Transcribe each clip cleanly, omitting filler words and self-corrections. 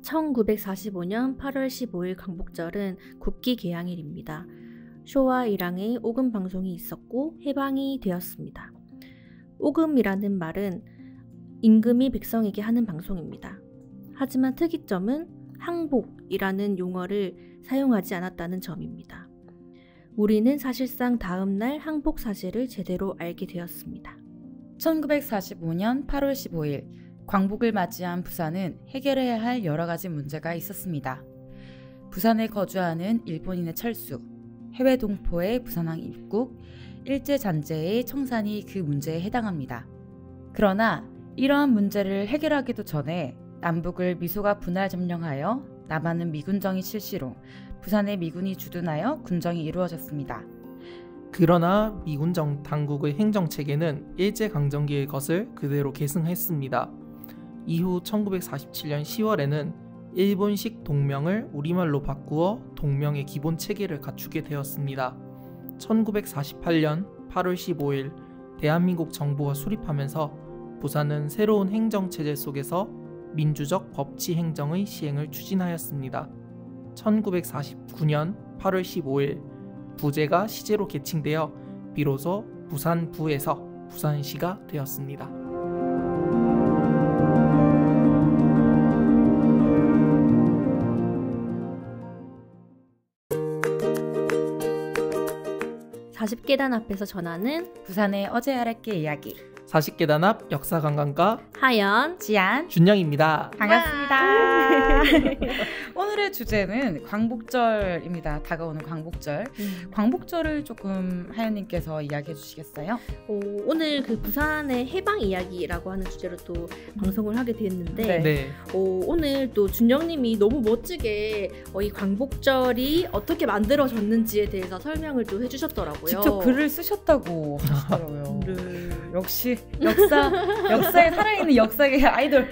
1945년 8월 15일 광복절은 국기 개항일입니다. 쇼와 일항에 오금 방송이 있었고 해방이 되었습니다. 오금이라는 말은 임금이 백성에게 하는 방송입니다. 하지만 특이점은 항복이라는 용어를 사용하지 않았다는 점입니다. 우리는 사실상 다음날 항복 사실을 제대로 알게 되었습니다. 1945년 8월 15일 광복을 맞이한 부산은 해결해야 할 여러 가지 문제가 있었습니다. 부산에 거주하는 일본인의 철수, 해외 동포의 부산항 입국, 일제잔재의 청산이 그 문제에 해당합니다. 그러나 이러한 문제를 해결하기도 전에 남북을 미소가 분할 점령하여 남한은 미군정이 실시로 부산에 미군이 주둔하여 군정이 이루어졌습니다. 그러나 미군정 당국의 행정체계는 일제강점기의 것을 그대로 계승했습니다. 이후 1947년 10월에는 일본식 동명을 우리말로 바꾸어 동명의 기본 체계를 갖추게 되었습니다. 1948년 8월 15일 대한민국 정부가 수립하면서 부산은 새로운 행정체제 속에서 민주적 법치 행정의 시행을 추진하였습니다. 1949년 8월 15일 부제가 시제로 개칭되어 비로소 부산부에서 부산시가 되었습니다. (40계단) 앞에서 전하는 부산의 어제 알았게 이야기 40계단 앞 역사관광가 하연, 지안, 준영입니다. 반갑습니다. 오늘의 주제는 광복절입니다. 다가오는 광복절. 광복절을 조금 하연님께서 이야기해 주시겠어요? 오늘 그 부산의 해방 이야기라고 하는 주제로 또 방송을 하게 됐는데 네. 오늘 또 준영님이 너무 멋지게 이 광복절이 어떻게 만들어졌는지에 대해서 설명을 또 해주셨더라고요. 직접 글을 쓰셨다고 하시더라고요. 네. 역시 역사에 살아있는 역사의 아이돌.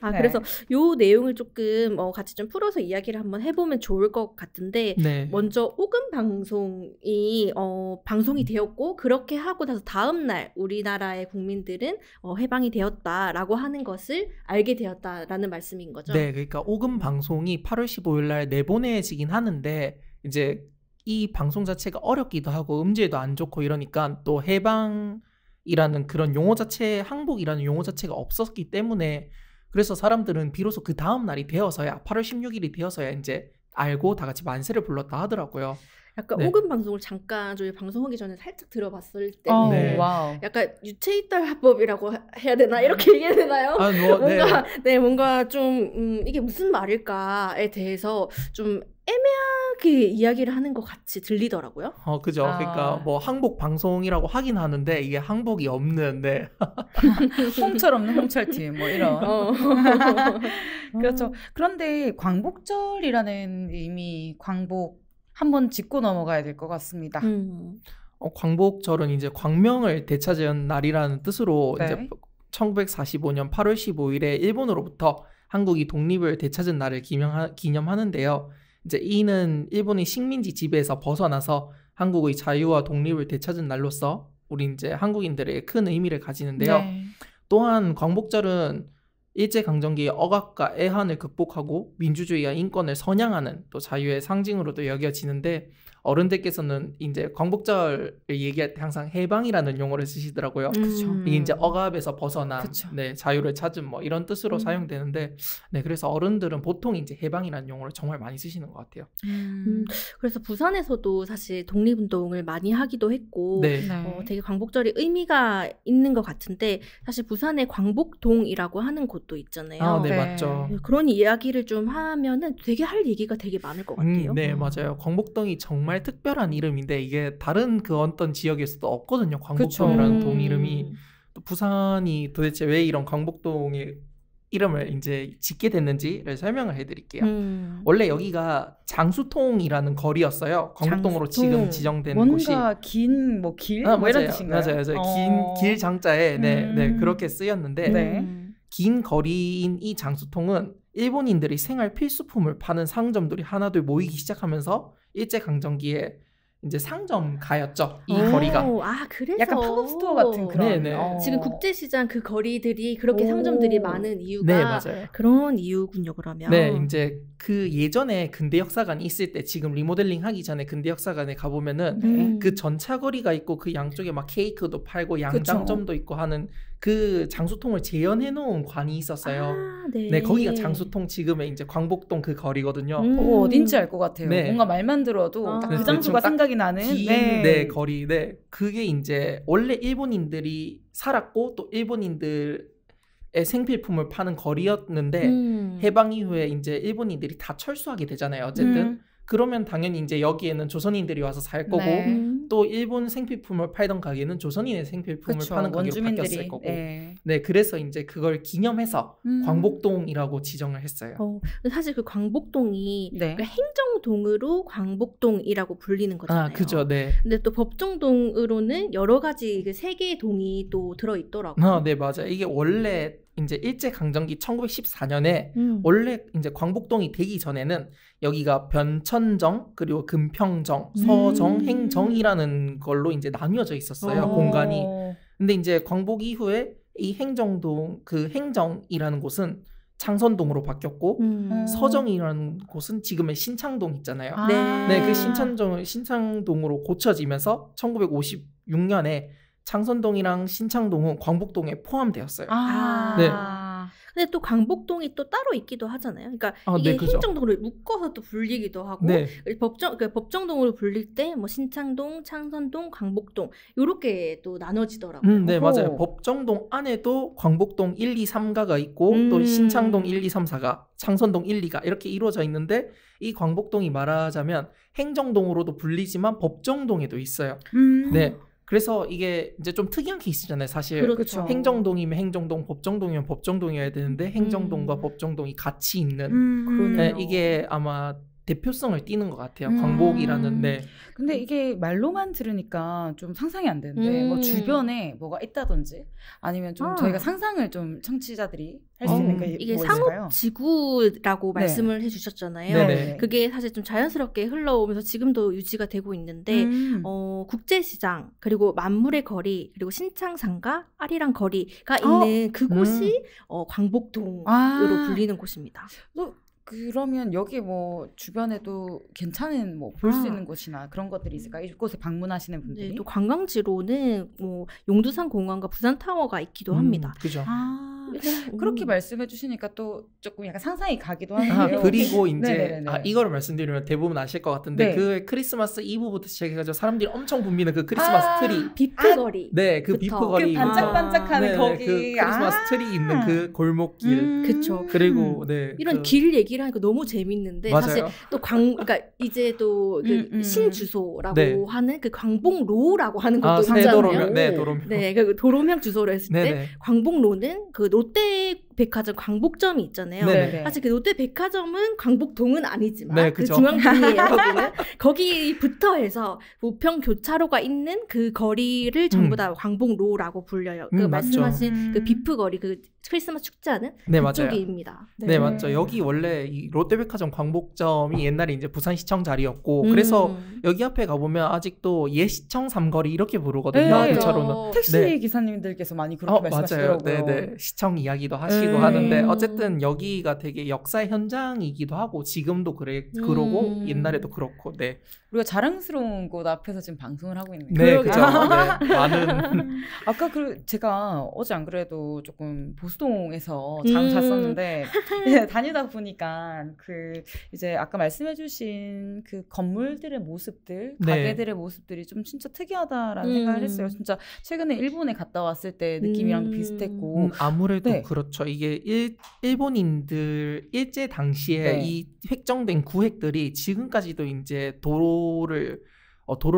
네. 그래서 요 내용을 조금 같이 좀 풀어서 이야기를 한번 해보면 좋을 것 같은데 네. 먼저 오금 방송이 방송이 되었고 그렇게 하고 나서 다음날 우리나라의 국민들은 해방이 되었다라고 하는 것을 알게 되었다라는 말씀인 거죠. 네, 그러니까 오금 방송이 8월 15일 날 내보내지긴 하는데 이제 이 방송 자체가 어렵기도 하고 음질도 안 좋고 이러니까 또 해방이라는 그런 용어 자체, 항복이라는 용어 자체가 없었기 때문에 그래서 사람들은 비로소 그 다음 날이 되어서야 8월 16일이 되어서야 이제 알고 다 같이 만세를 불렀다 하더라고요. 약간 네. 오금 방송을 잠깐 저희 방송하기 전에 살짝 들어봤을 때는 네. 와우. 약간 유체이탈 합법이라고 해야 되나 이렇게 얘기해야 되나요? 뭔가 좀 이게 무슨 말일까에 대해서 좀 애매하게 이야기를 하는 것 같이 들리더라고요. 그죠. 그러니까 뭐 항복 방송이라고 하긴 하는데 이게 항복이 없는, 네. 홍철 없는 홍철팀 뭐 이런. 그렇죠. 그런데 광복절이라는 의미, 광복 한번 짚고 넘어가야 될 것 같습니다. 광복절은 이제 광명을 되찾은 날이라는 뜻으로 네. 이제 1945년 8월 15일에 일본으로부터 한국이 독립을 되찾은 날을 기념하는데요. 이제 이는 일본의 식민지 지배에서 벗어나서 한국의 자유와 독립을 되찾은 날로서 우리 이제 한국인들에게 큰 의미를 가지는데요. 네. 또한 광복절은 일제강점기의 억압과 애한을 극복하고 민주주의와 인권을 선양하는 또 자유의 상징으로도 여겨지는데 어른들께서는 이제 광복절을 얘기할 때 항상 해방이라는 용어를 쓰시더라고요. 그쵸. 이게 이제 억압에서 벗어난 그쵸. 네, 자유를 찾은 뭐 이런 뜻으로 사용되는데 네, 그래서 어른들은 보통 이제 해방이라는 용어를 정말 많이 쓰시는 것 같아요. 그래서 부산에서도 사실 독립운동을 많이 하기도 했고 네. 되게 광복절이 의미가 있는 것 같은데 사실 부산에 광복동이라고 하는 곳도 있잖아요. 네, 네. 맞죠. 그런 이야기를 좀 하면은 되게 할 얘기가 되게 많을 것 같아요. 네, 맞아요. 광복동이 정말 특별한 이름인데 이게 다른 그 어떤 지역에서도 없거든요. 광복동이라는 동 이름이. 또 부산이 도대체 왜 이런 광복동의 이름을 이제 짓게 됐는지를 설명을 해드릴게요. 원래 여기가 장수통이라는 거리였어요. 광복동으로 지금 지정된 곳이. 뭔가 긴 뭐 길? 맞아요. 뭐 이런 뜻인가요? 맞아요. 길 장자에 네, 그렇게 쓰였는데 네. 긴 거리인 이 장수통은 일본인들이 생활 필수품을 파는 상점들이 하나둘 모이기 시작하면서 일제강점기에 이제 상점가였죠. 이 거리가. 아, 그래서 약간 팝업 스토어 같은 그런. 네네. 지금 국제시장 그 거리들이 그렇게 상점들이 많은 이유가 네, 맞아요. 그런 이유군요, 그러면. 네, 이제 그 예전에 근대 역사관이 있을 때 지금 리모델링 하기 전에 근대 역사관에 가보면은 그 전차거리가 있고 그 양쪽에 막 케이크도 팔고 양장점도 있고 하는 그 장수통을 재현해 놓은 관이 있었어요. 아, 네. 네, 거기가 장수통 지금의 이제 광복동 그 거리거든요. 어딘지 알 것 같아요. 네. 뭔가 말만 들어도 그 장소가 생각이 나는. 네, 거리. 네, 그게 이제 원래 일본인들이 살았고 또 일본인들의 생필품을 파는 거리였는데 해방 이후에 이제 일본인들이 다 철수하게 되잖아요. 어쨌든. 그러면 당연히 이제 여기에는 조선인들이 와서 살 거고 또 일본 생필품을 팔던 가게는 조선인의 생필품을 파는 가게로 바뀌었을 거고 네, 그래서 이제 그걸 기념해서 광복동이라고 지정을 했어요. 사실 그 광복동이 그러니까 행정동으로 광복동이라고 불리는 거잖아요. 아, 그죠, 네. 근데 또 법정동으로는 여러 가지 그 세 개의 동이 또 들어있더라고요. 네, 맞아요. 이게 원래 이제 일제강점기 1914년에 원래 이제 광복동이 되기 전에는 여기가 변천정 그리고 금평정, 서정, 행정이라는 걸로 이제 나뉘어져 있었어요. 공간이. 근데 이제 광복 이후에 이 행정동 그 행정이라는 곳은 창선동으로 바뀌었고 서정이라는 곳은 지금의 신창동 있잖아요. 네, 그 신창동으로 고쳐지면서 1956년에 창선동이랑 신창동은 광복동에 포함되었어요. 네. 근데 또 광복동이 또 따로 있기도 하잖아요. 그러니까 이게 행정동으로 묶어서 또 불리기도 하고 법정동으로 불릴 때 뭐 신창동, 창선동, 광복동 이렇게 또 나눠지더라고요. 네, 맞아요. 법정동 안에도 광복동 1, 2, 3가가 있고 또 신창동 1, 2, 3, 4가, 창선동 1, 2가 이렇게 이루어져 있는데 이 광복동이 말하자면 행정동으로도 불리지만 법정동에도 있어요. 네. 그래서 이게 이제 좀 특이한 케이스잖아요. 사실 그렇죠. 행정동이면 행정동, 법정동이면 법정동이어야 되는데 행정동과 법정동이 같이 있는 네, 이게 아마 대표성을 띠는 것 같아요. 광복이라는. 네. 근데 이게 말로만 들으니까 좀 상상이 안 되는데 뭐 주변에 뭐가 있다든지 아니면 좀 저희가 상상을 좀 청취자들이 할 수 있는 게 이게 뭐 있을까요? 상업지구라고 말씀을 해주셨잖아요. 네네. 그게 사실 좀 자연스럽게 흘러오면서 지금도 유지가 되고 있는데 국제시장 그리고 만물의 거리 그리고 신창상가 아리랑 거리가 있는 그곳이 광복동으로 불리는 곳입니다. 그러면 여기 뭐 주변에도 괜찮은 뭐 볼 수 있는 곳이나 그런 것들이 있을까요? 이곳에 방문하시는 분들이? 네, 또 관광지로는 뭐 용두산 공원과 부산 타워가 있기도 합니다. 그죠. 그렇게 말씀해 주시니까 또 조금 약간 상상이 가기도 하는데요. 그리고 이제 이거를 말씀드리면 대부분 아실 것 같은데 그 크리스마스 이브부터 시작해가지고 사람들이 엄청 붐비는 그 크리스마스 트리 비프거리. 네, 그 비프거리 그 반짝반짝하는 거기 그 크리스마스 트리 있는 그 골목길 그쵸. 그리고 이런 길 얘기를 하니까 너무 재밌는데 맞아요. 사실 또 그러니까 이제 또 그 신주소라고 하는 그 광복로라고 하는 것도 있잖아요. 도로명. 네, 그 도로명 주소로 했을 때 광복로는 그 롯데백화점 광복점이 있잖아요. 사실 그 롯데백화점은 광복동은 아니지만 그 중앙동이에요. 거기는 거기부터 해서 부평 교차로가 있는 그 거리를 전부 다 광복로라고 불려요. 그 말씀하신 그 비프거리 그 크리스마스 축제하는 그쪽입니다. 네, 맞죠. 여기 원래 이 롯데백화점 광복점이 옛날에 이제 부산시청 자리였고 그래서 여기 앞에 가보면 아직도 예시청 삼거리 이렇게 부르거든요. 교차로는. 택시 기사님들께서 많이 그렇게 말씀하시더라고요. 네, 시청 이야기도 하시고 하는데 어쨌든 여기가 되게 역사의 현장이기도 하고 지금도 그러고 옛날에도 그렇고. 네. 우리가 자랑스러운 곳 앞에서 지금 방송을 하고 있는 거예요. 네, 그죠. 네, 많은. 아까 제가 어제 안 그래도 조금 보수동에서 장 잤었는데 이제 다니다 보니까 그 이제 아까 말씀해주신 그 건물들의 모습들, 가게들의 모습들이 좀 진짜 특이하다라는 생각을 했어요. 진짜 최근에 일본에 갔다 왔을 때 느낌이랑도 비슷했고 아무래도 그렇죠. 이게 일본인들 일제 당시에 이 획정된 구획들이 지금까지도 이제 도로를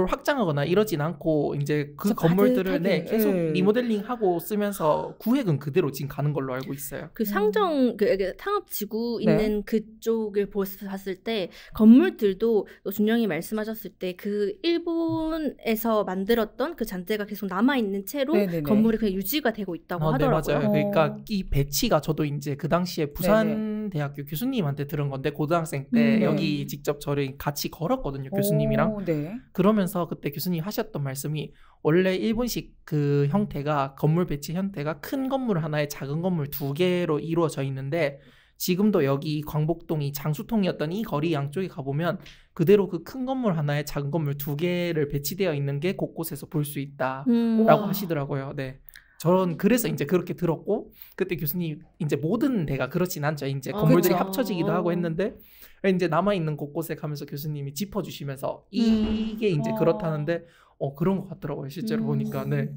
확장하거나 이러진 않고 이제 그 건물들을 계속 리모델링하고 쓰면서 구획은 그대로 지금 가는 걸로 알고 있어요. 그 상정 상업지구 있는 그쪽을 봤을 때 건물들도 준영이 말씀하셨을 때 그 일본에서 만들었던 그 잔재가 계속 남아 있는 채로 건물이 그냥 유지가 되고 있다고 하더라고요. 네, 맞아요. 그러니까 이 배치가 저도 이제 그 당시에 부산 한 대학교 교수님한테 들은 건데 고등학생 때 여기 직접 저를 같이 걸었거든요. 교수님이랑. 네. 그러면서 그때 교수님 하셨던 말씀이 원래 일본식 그 형태가 건물 배치 형태가 큰 건물 하나에 작은 건물 2개로 이루어져 있는데 지금도 여기 광복동이 장수통이었던 이 거리 양쪽에 가보면 그대로 그 큰 건물 하나에 작은 건물 2개를 배치되어 있는 게 곳곳에서 볼 수 있다라고 하시더라고요. 네. 저는 그래서 이제 그렇게 들었고 그때 교수님 이제 모든 데가 그렇진 않죠. 이제 건물들이 그쵸. 합쳐지기도 하고 했는데 이제 남아있는 곳곳에 가면서 교수님이 짚어주시면서 이게 이제 그렇다는데 그런 것 같더라고요. 실제로 보니까. 네.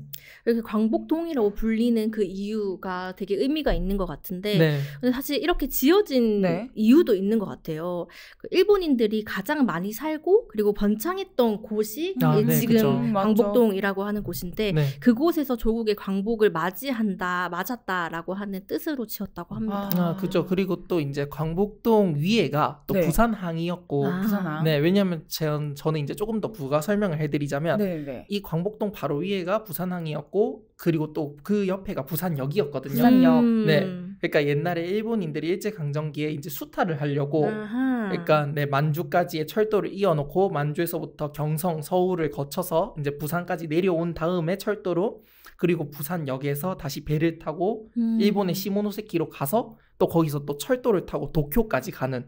이렇게 광복동이라고 불리는 그 이유가 되게 의미가 있는 것 같은데 네. 근데 사실 이렇게 지어진 네. 이유도 있는 것 같아요. 그 일본인들이 가장 많이 살고 그리고 번창했던 곳이 네, 지금 그쵸. 광복동이라고 하는 곳인데 네. 그곳에서 조국의 광복을 맞았다라고 하는 뜻으로 지었다고 합니다. 그죠. 그리고 또 이제 광복동 위에가 또 네. 부산항이었고 부산항. 네, 왜냐하면 저는 이제 조금 더 부가 설명을 해드리자면 네. 이 광복동 바로 위에가 부산항이었고 그리고 또 그 옆에가 부산역이었거든요. 부산역. 네, 그러니까 옛날에 일본인들이 일제강점기에 이제 수탈을 하려고 그러니까 네, 만주까지의 철도를 이어놓고 만주에서부터 경성, 서울을 거쳐서 이제 부산까지 내려온 다음에 철도로 그리고 부산역에서 다시 배를 타고 일본의 시모노세키로 가서 또 거기서 또 철도를 타고 도쿄까지 가는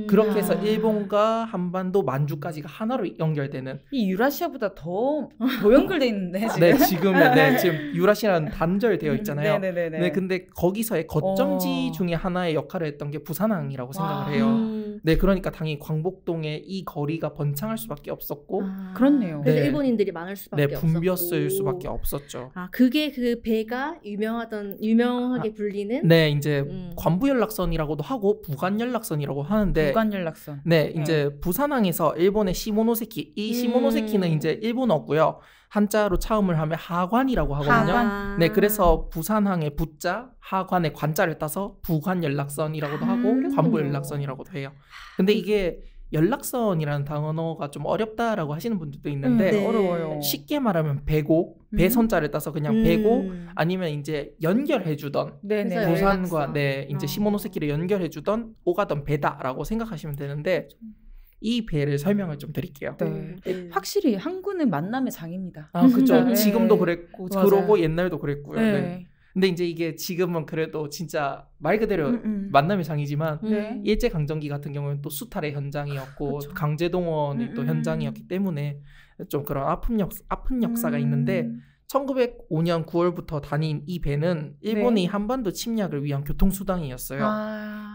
그렇게 해서 일본과 한반도 만주까지가 하나로 연결되는 이 유라시아보다 더 연결돼 있는데 지금. 네, 지금 유라시아는 단절되어 있잖아요. 네네네. 네, 근데 거기서의 거점지 중에 하나의 역할을 했던 게 부산항이라고 생각을 해요. 네, 그러니까 당연히 광복동의 이 거리가 번창할 수밖에 없었고 그렇네요. 그래서 네. 일본인들이 많을 수밖에 네, 없었고 붐볐을 수밖에 없었죠. 그게 그 배가 유명하게 불리는 네, 이제 관부연락선이라고도 하고 부간연락선이라고 하는데 부간연락선. 네, 이제 부산항에서 일본의 시모노세키 이 시모노세키는 이제 일본어고요. 한자로 차음을 하면 하관이라고 하거든요. 하관. 네, 그래서 부산항의 부자, 하관의 관자를 따서 부간연락선이라고도 하고 관부연락선이라고도 해요. 근데 이게 연락선이라는 단어가 좀 어렵다라고 하시는 분들도 있는데 네. 어려워요. 쉽게 말하면 배고 배선자를 따서 그냥 배고 아니면 이제 연결해주던 네네. 부산과 연락선. 네 이제 시모노세키를 연결해주던 오가던 배다라고 생각하시면 되는데 이 배를 설명을 좀 드릴게요. 네. 확실히 항구는 만남의 장입니다. 그죠. 네. 지금도 그랬고 맞아요. 그러고 옛날도 그랬고요. 네. 네. 근데 이제 이게 지금은 그래도 진짜 말 그대로 만남의 장이지만 네. 일제강점기 같은 경우는 또 수탈의 현장이었고 그쵸. 강제동원이 또 현장이었기 때문에 좀 그런 아픈 역사가 있는데 1905년 9월부터 다닌 이 배는 일본이 한반도 침략을 위한 교통수단이었어요.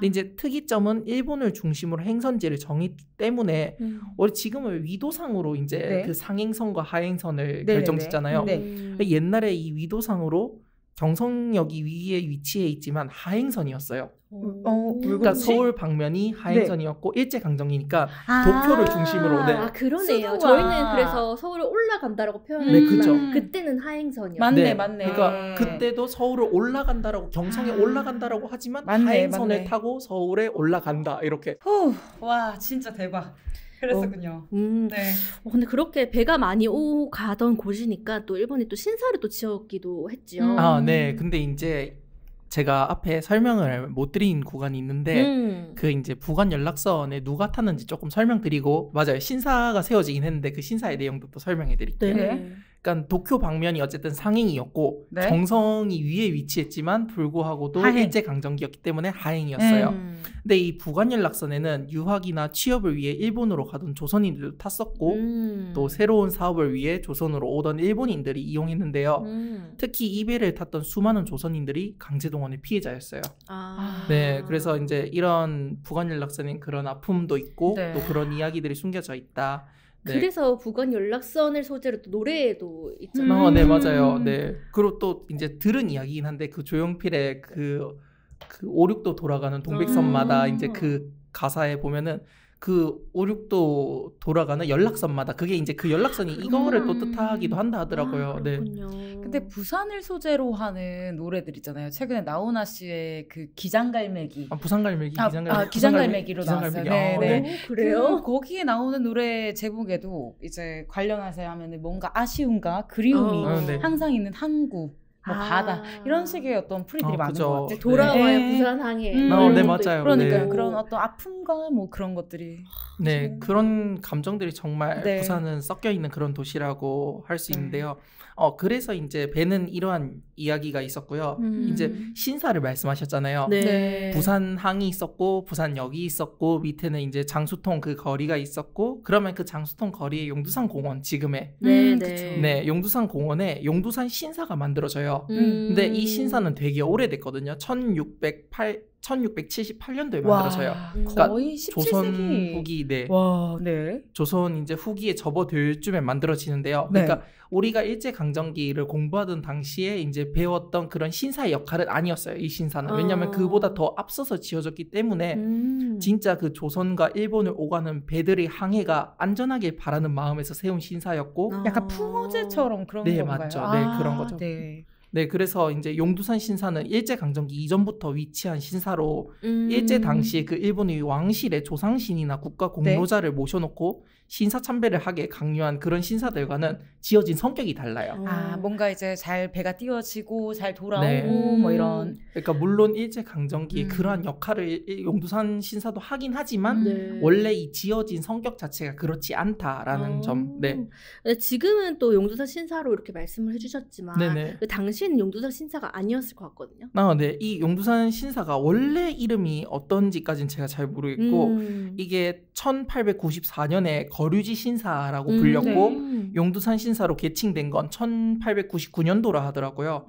근데 이제 특이점은 일본을 중심으로 행선지를 정했기 때문에 원래 지금은 위도상으로 이제 그 상행선과 하행선을 결정짓잖아요. 옛날에 이 위도상으로 경성역이 위에 위치해 있지만 하행선이었어요. 그러니까 서울 방면이 하행선이었고 일제강점기니까 도쿄를 중심으로 그러네요. 수도가. 저희는 그래서 서울을 올라간다라고 표현을 네, 그쵸. 그때는 하행선이었어요. 맞네. 그러니까 그때도 서울을 올라간다라고 경성에 올라간다라고 하지만 하행선을 타고 서울에 올라간다 이렇게. 와 진짜 대박. 그랬었군요. 네. 근데 그렇게 배가 많이 가던 곳이니까 또 일본이 또 신사를 또 지었기도 했지요. 네. 근데 이제 제가 앞에 설명을 못 드린 구간이 있는데 그 이제 부간 연락선에 누가 탔는지 조금 설명드리고 맞아요. 신사가 세워지긴 했는데 그 신사의 내용도 또 설명해 드릴게요. 네. 그러니까 도쿄 방면이 어쨌든 상행이었고 네. 경성이 위에 위치했지만 불구하고도 일제강점기였기 때문에 하행이었어요. 근데 이 부간연락선에는 유학이나 취업을 위해 일본으로 가던 조선인들도 탔었고 또 새로운 사업을 위해 조선으로 오던 일본인들이 이용했는데요. 특히 이 배를 탔던 수많은 조선인들이 강제동원의 피해자였어요. 네, 그래서 이제 이런 부간연락선엔 그런 아픔도 있고 또 그런 이야기들이 숨겨져 있다. 네. 그래서 부간 연락선을 소재로 또 노래도 있잖아요. 네, 맞아요. 네. 그리고 또 이제 들은 이야기긴 한데 그 조용필의 그 5,6도 돌아가는 동백선마다 이제 그 가사에 보면은 그 5,6도 돌아가는 연락선마다 그게 이제 그 연락선이 이거를 또 뜻하기도 한다 하더라고요. 네. 근데 부산을 소재로 하는 노래들 있잖아요. 최근에 나훈아 씨의 그 기장갈매기. 부산갈매기. 기장갈매기로 나왔어요. 네. 그래요? 거기에 나오는 노래 제목에도 이제 관련해서 하면은 뭔가 아쉬움과 그리움이 항상 있는 항구. 뭐 바다 이런 식의 어떤 풀이들이 많은 그죠. 것 같아요. 돌아와요 네. 부산항에. 네, 맞아요. 그러니까요. 네. 그런 어떤 아픔과 뭐 그런 것들이. 네, 그런 감정들이 정말 네. 부산은 섞여 있는 그런 도시라고 할 수 있는데요. 그래서 이제 배는 이러한 이야기가 있었고요. 이제 신사를 말씀하셨잖아요. 네. 부산항이 있었고 부산역이 있었고 밑에는 이제 장수통 그 거리가 있었고 그러면 그 장수통 거리에 용두산 공원 지금의 네, 용두산 공원에 용두산 신사가 만들어져요. 근데 이 신사는 되게 오래됐거든요. 1678년도에 만들어져요. 그러니까 거의 17세기. 조선 후기, 네. 와, 네. 조선 이제 후기에 접어들 쯤에 만들어지는데요. 네. 그러니까 우리가 일제 강점기를 공부하던 당시에 이제 배웠던 그런 신사의 역할은 아니었어요. 이 신사는. 왜냐하면 그보다 더 앞서서 지어졌기 때문에 진짜 그 조선과 일본을 오가는 배들의 항해가 안전하길 바라는 마음에서 세운 신사였고 약간 풍어제처럼 그런 네, 건가요? 맞죠. 네, 그런 거죠. 네. 네, 그래서 이제 용두산 신사는 일제강점기 이전부터 위치한 신사로 일제 당시에 그 일본의 왕실의 조상신이나 국가 공로자를 모셔놓고 신사 참배를 하게 강요한 그런 신사들과는 지어진 성격이 달라요. 뭔가 이제 잘 배가 띄워지고 잘 돌아오고 네. 뭐 이런. 그러니까 물론 일제강점기에 그러한 역할을 용두산 신사도 하긴 하지만 원래 이 지어진 성격 자체가 그렇지 않다라는 점. 네. 지금은 또 용두산 신사로 이렇게 말씀을 해주셨지만 네네. 그 당시에는 용두산 신사가 아니었을 것 같거든요. 네. 이 용두산 신사가 원래 이름이 어떤지까지는 제가 잘 모르겠고 이게 1894년에 거류지 신사라고 불렸고 용두산 신사로 개칭된 건 1899년도라 하더라고요.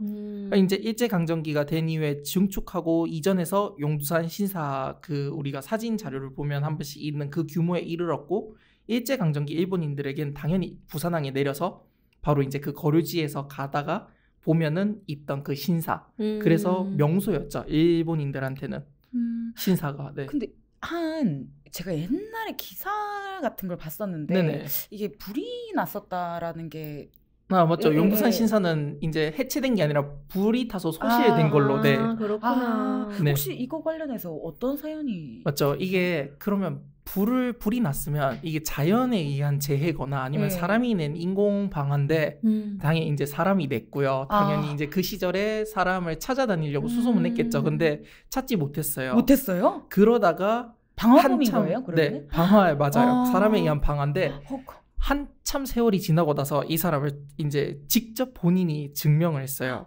이제 일제강점기가 된 이후에 증축하고 이전해서 용두산 신사 그 우리가 사진 자료를 보면 한 번씩 있는 그 규모에 이르렀고 일제강점기 일본인들에겐 당연히 부산항에 내려서 바로 이제 그 거류지에서 가다가 보면은 있던 그 신사. 그래서 명소였죠. 일본인들한테는 신사가. 네. 근데 제가 옛날에 기사 같은 걸 봤었는데 네네. 이게 불이 났었다라는 게 맞죠. 용두산 신사는 이제 해체된 게 아니라 불이 타서 소실된 걸로. 네. 그렇구나. 네. 혹시 이거 관련해서 어떤 사연이? 맞죠. 이게 그러면 불이 났으면 이게 자연에 의한 재해거나 아니면 사람이 낸 인공 방화인데 당연히 이제 사람이 냈고요. 당연히 이제 그 시절에 사람을 찾아다니려고 수소문했겠죠. 근데 찾지 못했어요. 못했어요? 그러다가 방화범인 거예요? 그러면? 네, 방화 맞아요. 사람에 의한 방화인데 한참 세월이 지나고 나서 이 사람을 이제 직접 본인이 증명을 했어요.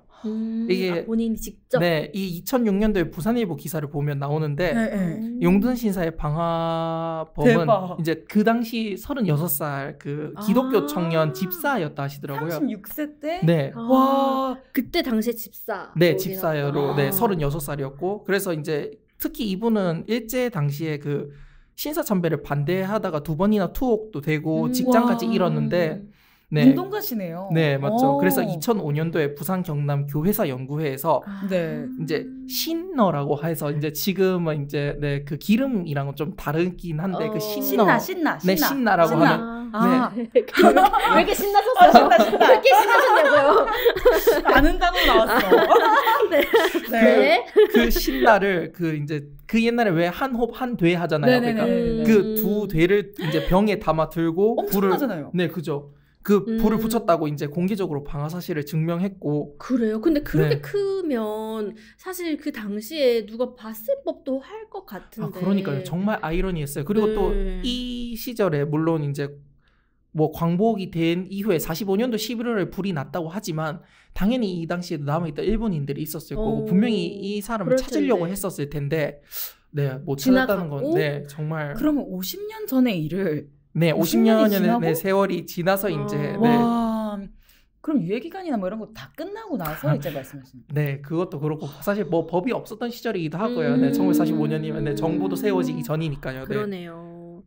이게 본인이 직접. 네, 이 2006년도에 부산일보 기사를 보면 나오는데 용두산 신사의 방화범은 대박. 이제 그 당시 36살 그 기독교 청년 집사였다 하시더라고요. 36세 때? 네. 와, 그때 당시에 집사. 네, 집사로 네, 36살이었고 그래서 이제 특히 이분은 일제 당시에 그 신사 참배를 반대하다가 2번이나 투옥도 되고 직장까지 잃었는데 네. 운동가시네요. 네, 맞죠. 그래서 2005년도에 부산 경남 교회사 연구회에서 이제 신너라고 해서 이제 지금은 이제 네, 그 기름이랑은 좀 다르긴 한데 그 신너. 신나. 네, 신나라고 하는. 네. 왜 이렇게 신나셨어요? 신나. 왜 이렇게 신나셨냐고요? 아는 단어 나왔어. 네. 그 신나를 그 이제 그 옛날에 왜 한홉 한돼 하잖아요. 그러니까 그 두 되를 이제 병에 담아 들고 엄청나잖아요. 네, 그죠. 그 불을 붙였다고 이제 공개적으로 방화 사실을 증명했고. 그래요? 근데 그렇게 크면 사실 그 당시에 누가 봤을 법도 할 것 같은데. 그러니까요. 정말 아이러니했어요. 그리고 또 이 시절에 물론 이제 뭐 광복이 된 이후에 45년도 11월에 불이 났다고 하지만 당연히 이 당시에도 남아있던 일본인들이 있었을 거고 분명히 이 사람을 찾으려고 했었을 텐데 네, 못 찾았다는 건 네, 정말. 그러면 50년 전의 일을 네, 50년의 네, 세월이 지나서 이제 네. 와, 그럼 유예 기간이나 뭐 이런 거 다 끝나고 나서 이제 말씀하시는 거예요? 네, 그것도 그렇고 사실 뭐 법이 없었던 시절이기도 하고요. 네, 1945년이면 네, 정부도 세워지기 전이니까요. 네. 그러네요.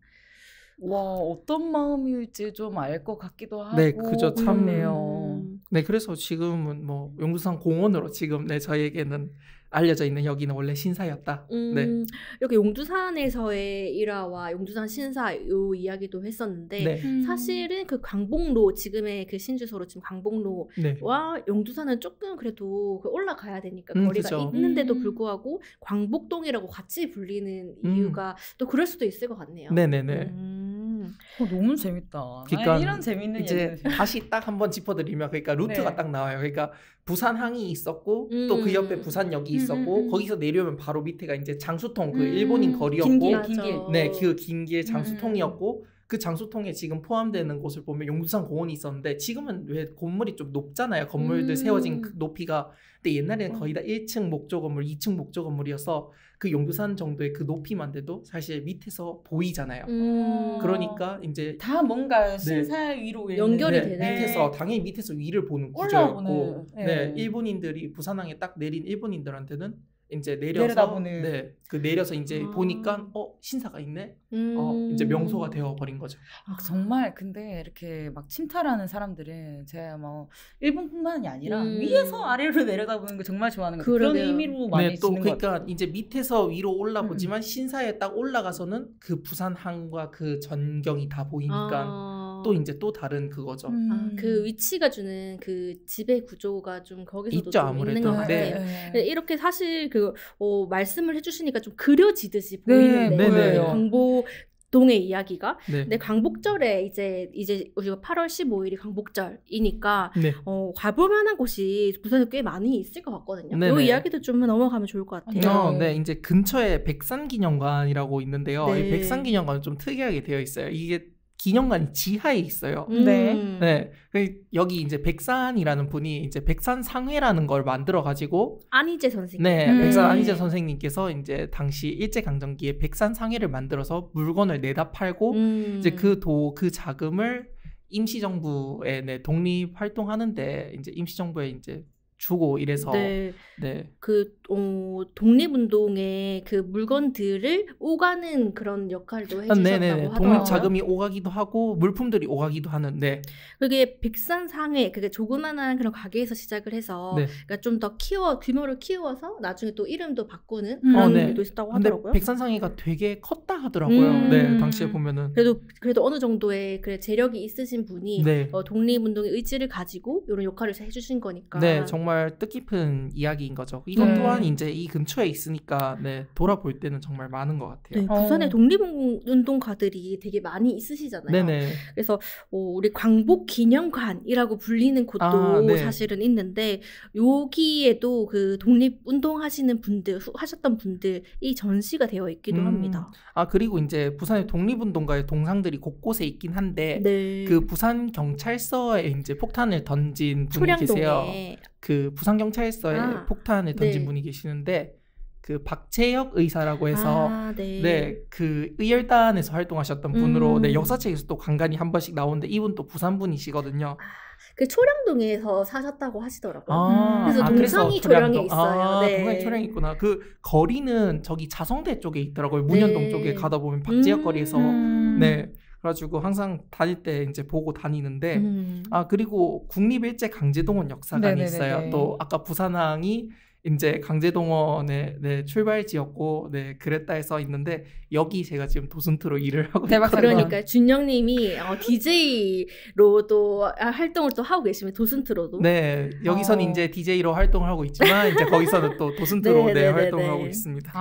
와, 어떤 마음일지 좀 알 것 같기도 하고. 네, 그죠. 참. 그렇네요. 네, 그래서 지금은 뭐 용두산 공원으로 지금 네, 저희에게는 알려져 있는 여기는 원래 신사였다. 네. 이렇게 용두산에서의 일화와 용두산 신사 요 이야기도 했었는데 네. 사실은 그 광복로 지금의 그 신주소로 지금 광복로와 네. 용두산은 조금 그래도 올라가야 되니까 거리가 그쵸. 있는데도 불구하고 광복동이라고 같이 불리는 이유가 또 그럴 수도 있을 것 같네요. 네네네. 너무 재밌다. 그러니까 이런 재밌는 이제 다시 딱 한번 짚어드리면 그러니까 루트가 네. 딱 나와요. 그러니까 부산항이 있었고 또 그 옆에 부산역이 있었고 거기서 내려오면 바로 밑에가 이제 장수통 그 일본인 거리였고 긴 길. 네, 그 긴 길 장수통이었고 그 장수통에 지금 포함되는 곳을 보면 용두산 공원이 있었는데 지금은 왜 건물이 좀 높잖아요. 건물들 세워진 그 높이가. 근데 옛날에는 거의 다 1층 목조 건물, 2층 목조 건물이어서 그 용두산 정도의 그 높이만 돼도 사실 밑에서 보이잖아요. 그러니까 이제 다 뭔가 신사 위로 연결이 네, 되네. 밑에서 당연히 밑에서 위를 보는 구조였고 네, 일본인들이 부산항에 딱 내린 일본인들한테는 이제 내려서 네, 그 내려서 이제 보니까 신사가 있네. 이제 명소가 되어 버린 거죠. 정말 근데 이렇게 막 침탈하는 사람들은 제가 뭐 일본뿐만이 아니라 위에서 아래로 내려다보는 거 정말 좋아하는 거 그런 의미로 많이 네, 또 쓰는 것 그러니까 이제 밑에서 위로 올라보지만 신사에 딱 올라가서는 그 부산항과 그 전경이 다 보이니까 또 이제 또 다른 그거죠. 그 위치가 주는 그 지배 구조가 좀 거기서도 있죠, 좀 아무래도. 있는 것 같아요. 네. 이렇게 사실 그 말씀을 해주시니까 좀 그려지듯이 보이는데 광복동의 이야기가. 근데 광복절에 이제 우리가 8월 15일이 광복절이니까 가볼만한 곳이 부산에 꽤 많이 있을 것 같거든요. 이 이야기도 좀 넘어가면 좋을 것 같아요. 네, 이제 근처에 백산기념관이라고 있는데요. 이 백산기념관은 좀 특이하게 되어 있어요. 이게 기념관이 지하에 있어요. 네. 여기 이제 백산이라는 분이 이제 백산상회라는 걸 만들어가지고 안희재 선생님. 네, 백산 안희재 선생님께서 이제 당시 일제강점기에 백산상회를 만들어서 물건을 내다 팔고 이제 그 자금을 임시정부에 독립활동하는데 이제 임시정부에 이제 주고 이래서 그 독립운동의 그 물건들을 오가는 그런 역할도 해주셨다고 하더라고요. 독립 자금이 오가기도 하고 물품들이 오가기도 하는. 그게 백산상회 그게 조그만한 그런 가게에서 시작을 해서 그러니까 좀 더 규모를 키워서 나중에 또 이름도 바꾸는 그런 일도 있었다고 하더라고요. 근데 백산상회가 되게 컸다 하더라고요. 네, 당시에 보면은. 그래도 어느 정도의 재력이 있으신 분이 독립운동의 의지를 가지고 이런 역할을 해주신 거니까. 네, 정말 뜻깊은 이야기인 거죠. 이것 또한 이제 이 근처에 있으니까 돌아볼 때는 정말 많은 것 같아요. 부산에 독립운동가들이 되게 많이 있으시잖아요. 그래서 우리 광복기념관이라고 불리는 곳도 사실은 있는데 여기에도 그 독립운동 하셨던 분들이 전시가 되어 있기도 합니다. 그리고 이제 부산의 독립운동가의 동상들이 곳곳에 있긴 한데 그 부산 경찰서에 이제 폭탄을 던진 분이 계세요. 그 부산경찰서에 폭탄을 던진 분이 계시는데 그 박채혁 의사라고 해서 그 의열단에서 활동하셨던 분으로 역사책에서 또 간간히 한 번씩 나오는데 이분 또 부산 분이시거든요. 그 초량동에서 사셨다고 하시더라고요. 그래서 동상이 초량에 있어요. 동상이 초량에 있구나. 그 거리는 저기 자성대 쪽에 있더라고요. 문현동 쪽에 가다 보면 박재혁 거리에서 그래가지고 항상 다닐 때 이제 보고 다니는데 그리고 국립일제강제동원 역사관이 있어요. 또 아까 부산항이 이제 강제동원의 출발지였고 그랬다 해서 있는데 여기 제가 지금 도슨트로 일을 하고 있거든요. 그러니까 준영님이 DJ로 또 활동을 또 하고 계시면 도슨트로도 여기서는 이제 DJ로 활동을 하고 있지만 이제 거기서는 또 도슨트로 활동을 하고 있습니다.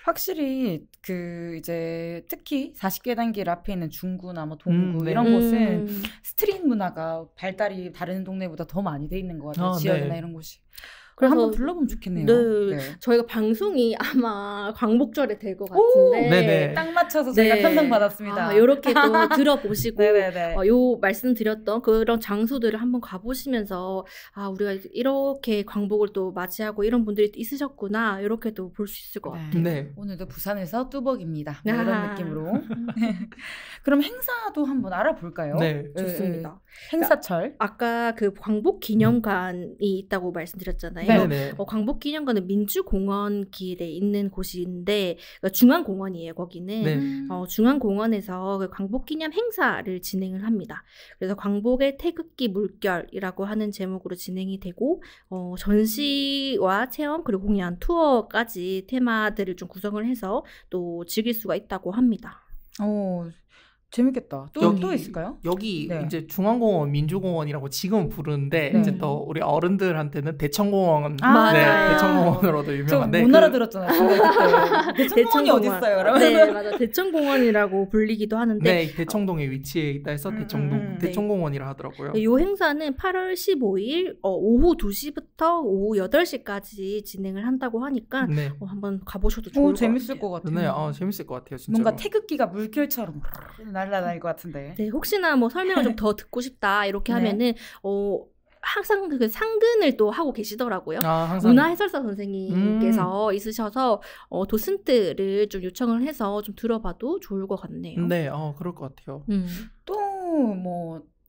확실히 그 이제 특히 40계단 길 앞에 있는 중구나 뭐 동구 이런 곳은 스트릿 문화가 발달이 다른 동네보다 더 많이 돼 있는 것 같아요. 지역이나 이런 곳이. 그래서 한번 둘러보면 좋겠네요. 저희가 방송이 아마 광복절에 될 것 같은데 딱 맞춰서 저희가 편성 받았습니다. 이렇게 또 들어보시고 요 말씀드렸던 그런 장소들을 한번 가보시면서 우리가 이렇게 광복을 또 맞이하고 이런 분들이 있으셨구나 이렇게도 볼 수 있을 것 같아요. 오늘도 부산에서 뚜벅입니다. 이런 느낌으로. 그럼 행사도 한번 알아볼까요? 좋습니다. 행사철. 아까 그 광복기념관이 있다고 말씀드렸잖아요. 광복기념관은 민주공원 길에 있는 곳인데 중앙공원이에요. 거기는 중앙공원에서 그 광복기념 행사를 진행을 합니다. 그래서 광복의 태극기 물결이라고 하는 제목으로 진행이 되고 전시와 체험 그리고 공연 투어까지 테마들을 좀 구성을 해서 또 즐길 수가 있다고 합니다. 재밌겠다. 또 있을까요? 여기 이제 중앙공원, 민주공원이라고 지금은 부르는데 이제 또 우리 어른들한테는 대청공원, 대청공원으로도 유명한데 못 알아들었잖아요. 대청공원이 어디 있어요? 여러분? 네, 맞아. 대청공원이라고 불리기도 하는데 네, 대청동에 위치해 있다 해서 대청공원이라 하더라고요. 이 행사는 8월 15일 오후 2시부터 오후 8시까지 진행을 한다고 하니까 한번 가보셔도 좋을 것 같아요. 재밌을 것 같아요. 네, 재밌을 것 같아요. 진짜로. 뭔가 태극기가 물결처럼 날아다닐 것 같은데. 네, 혹시나 뭐 설명을 좀 더 듣고 싶다 이렇게 하면은 항상 그 상근을 또 하고 계시더라고요. 문화해설사 선생님께서 있으셔서 도슨트를 좀 요청을 해서 좀 들어봐도 좋을 것 같네요. 네, 그럴 것 같아요.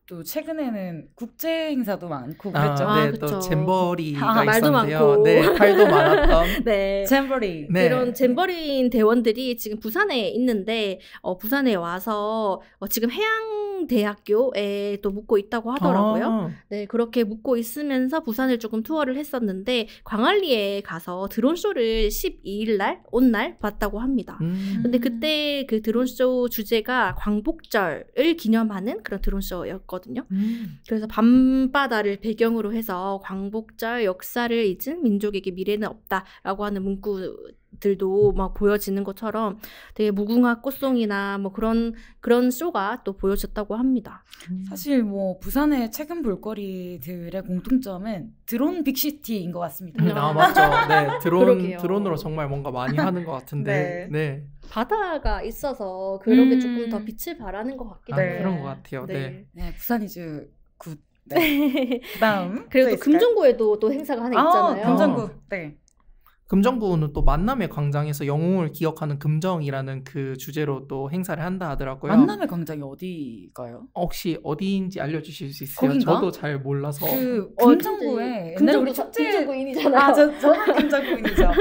또 최근에는 국제 행사도 많고 그랬죠. 네, 또 잼버리가 있었는데요. 네, 팔도 많았던. 네, 잼버리. 네. 이런 잼버리인 대원들이 지금 부산에 있는데 부산에 와서 지금 해양대학교에 또 묵고 있다고 하더라고요. 네, 그렇게 묵고 있으면서 부산을 조금 투어를 했었는데 광안리에 가서 드론쇼를 12일 날 온 날 봤다고 합니다. 근데 그때 그 드론쇼 주제가 광복절을 기념하는 그런 드론쇼였거든요. 그래서 밤바다를 배경으로 해서 광복절 역사를 잊은 민족에게 미래는 없다라고 하는 문구들도 막 보여지는 것처럼 되게 무궁화 꽃송이나 뭐 그런 쇼가 또 보여졌다고 합니다. 사실 뭐 부산의 최근 볼거리들의 공통점은 드론 빅시티인 것 같습니다. 맞죠. 네, 드론으로 정말 뭔가 많이 하는 것 같은데. 네. 바다가 있어서 그런 게 조금 더 빛을 발하는 것 같기도 해요. 그런 것 같아요. 네. 부산이즈 굿. 네. 그다음 그리고 또 금정구에도 또 행사가 하나 있잖아요. 금정구. 네. 금정구는 또 만남의 광장에서 영웅을 기억하는 금정이라는 그 주제로 또 행사를 한다 하더라고요. 만남의 광장이 어디가요? 혹시 어디인지 알려주실 수 있어요? 거긴가? 저도 잘 몰라서. 금정구에 옛날에 우리 축제 금정구인이잖아요. 저는 금정구인이죠.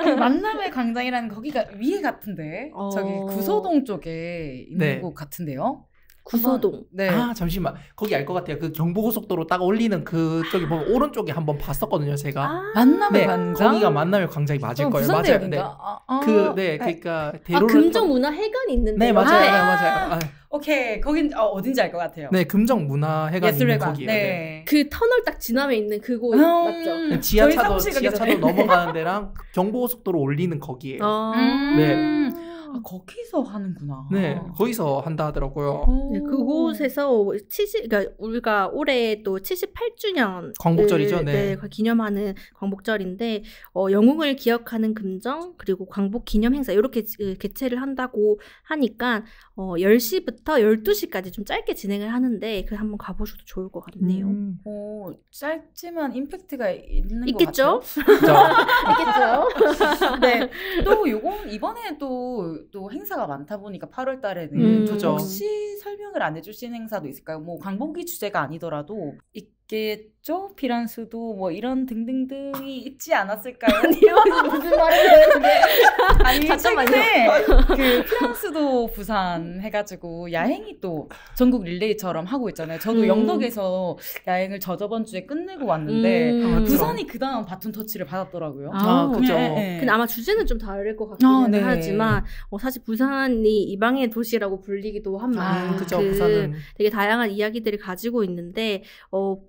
그 만남의 광장이라는 거기가 위에 같은데 저기 구서동 쪽에 있는 곳 같은데요. 구서동. 네. 잠시만. 거기 알 것 같아요. 그 경부고속도로 딱 올리는 그쪽에 보면 오른쪽에 한번 봤었거든요, 제가. 만남의 광장? 거기가 만남의 광장이 맞을 거예요. 맞아요. 네. 그러니까 금정문화회관이 있는데. 네, 맞아요. 오케이. 거긴 어딘지 알 것 같아요. 네, 금정문화회관이 있는 거기예요. 네. 그 터널 딱 지나면 있는 그곳 맞죠? 지하차도 넘어가는 데랑 경부고속도로 올리는 거기예요. 네. 거기서 하는구나. 네, 거기서 한다 하더라고요. 네, 그곳에서 그러니까 우리가 올해 또 78주년 광복절이죠. 네, 기념하는 광복절인데 영웅을 기억하는 금정 그리고 광복 기념 행사 이렇게 개최를 한다고 하니까 10시부터 12시까지 좀 짧게 진행을 하는데 한번 가보셔도 좋을 것 같네요. 짧지만 임팩트가 있는 있겠죠? 것 같아요. 있겠죠? 네. 또 이번에 또 행사가 많다 보니까 8월 달에는 혹시 설명을 안 해주신 행사도 있을까요? 뭐 광복이 주제가 아니더라도 있겠죠? 피란수도 뭐 이런 등등등이 있지 않았을까요? 아니요, 무슨 말이에요? 아니 최근에 그 피란수도 부산 해가지고 야행이 또 전국 릴레이처럼 하고 있잖아요. 저도 영덕에서 야행을 저번 주에 끝내고 왔는데 부산이 그 다음 바톤 터치를 받았더라고요. 그죠. 근데 아마 주제는 좀 다를 것 같기는 하지만 사실 부산이 이방의 도시라고 불리기도 합니다. 그죠. 부산은 되게 다양한 이야기들을 가지고 있는데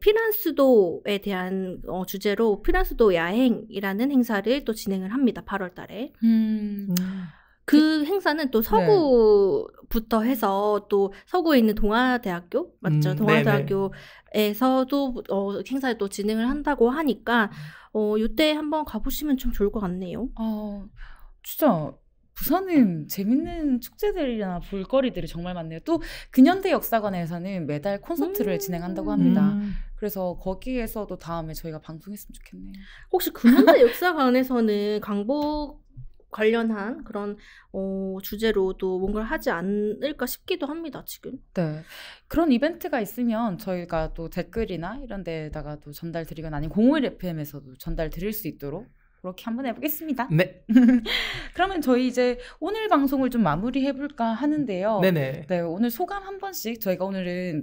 피란수도에 대한 주제로 피란수도 야행이라는 행사를 또 진행을 합니다. 8월 달에. 그 행사는 또 서구부터 해서 또 서구에 있는 동아대학교 맞죠? 동아대학교에서도 행사를 또 진행을 한다고 하니까 이때 한번 가보시면 좀 좋을 것 같네요. 진짜 부산은 재밌는 축제들이나 볼거리들이 정말 많네요. 또 근현대 역사관에서는 매달 콘서트를 진행한다고 합니다. 그래서 거기에서도 다음에 저희가 방송했으면 좋겠네요. 혹시 근현대 역사관에서는 광복 관련한 그런 주제로도 뭔가를 하지 않을까 싶기도 합니다, 지금. 네. 그런 이벤트가 있으면 저희가 또 댓글이나 이런 데다가 또 전달 드리거나 아니면 051 FM에서도 전달 드릴 수 있도록 그렇게 한번 해보겠습니다. 네. 그러면 저희 이제 오늘 방송을 좀 마무리해볼까 하는데요. 네네. 네, 오늘 소감 한 번씩 저희가 오늘은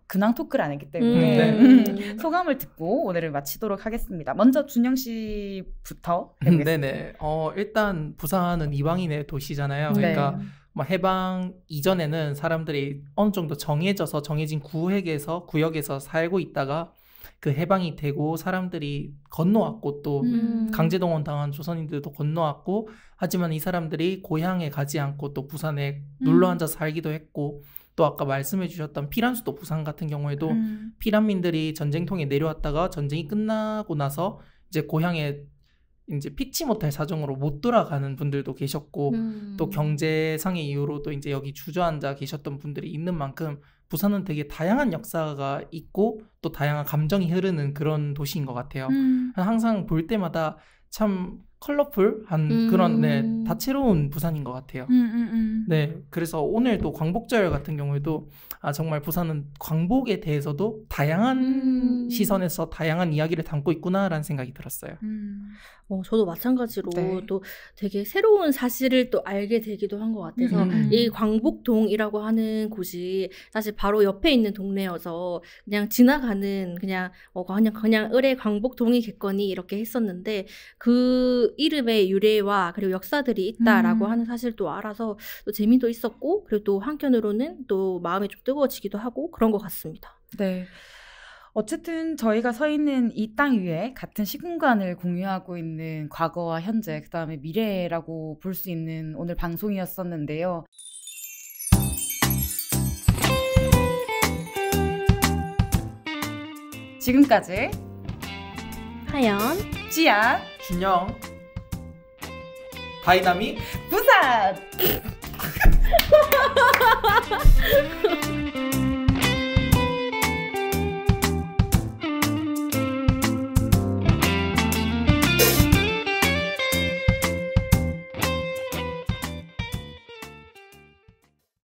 근황 토크를 안 했기 때문에 소감을 듣고 오늘을 마치도록 하겠습니다. 먼저 준영 씨부터 해보겠습니다. 네네. 일단 부산은 이방인의 도시잖아요. 그러니까 뭐 해방 이전에는 사람들이 어느 정도 정해진 구역에서 살고 있다가 그 해방이 되고 사람들이 건너왔고 또 강제동원 당한 조선인들도 건너왔고 하지만 이 사람들이 고향에 가지 않고 또 부산에 눌러앉아 살기도 했고 또 아까 말씀해 주셨던 피란수도 부산 같은 경우에도 피란민들이 전쟁통에 내려왔다가 전쟁이 끝나고 나서 이제 고향에 이제 피치 못할 사정으로 못 돌아가는 분들도 계셨고 또 경제상의 이유로도 이제 여기 주저앉아 계셨던 분들이 있는 만큼 부산은 되게 다양한 역사가 있고 또 다양한 감정이 흐르는 그런 도시인 것 같아요. 항상 볼 때마다 참 컬러풀한 그런 다채로운 부산인 것 같아요. 네, 그래서 오늘도 광복절 같은 경우에도 정말 부산은 광복에 대해서도 다양한 시선에서 다양한 이야기를 담고 있구나라는 생각이 들었어요. 저도 마찬가지로 또 되게 새로운 사실을 또 알게 되기도 한 것 같아서 이 광복동이라고 하는 곳이 사실 바로 옆에 있는 동네여서 그냥 지나가는 그냥 을의 광복동이겠거니 이렇게 했었는데 그 이름의 유래와 그리고 역사들이 있다라고 하는 사실도 알아서 또 재미도 있었고 그리고 또 한편으로는 또 마음이 좀 뜨거워지기도 하고 그런 것 같습니다. 네. 어쨌든 저희가 서 있는 이 땅 위에 같은 시공간을 공유하고 있는 과거와 현재, 그 다음에 미래라고 볼 수 있는 오늘 방송이었었는데요. 지금까지 하연, 지아, 준영, 다이나믹 부산!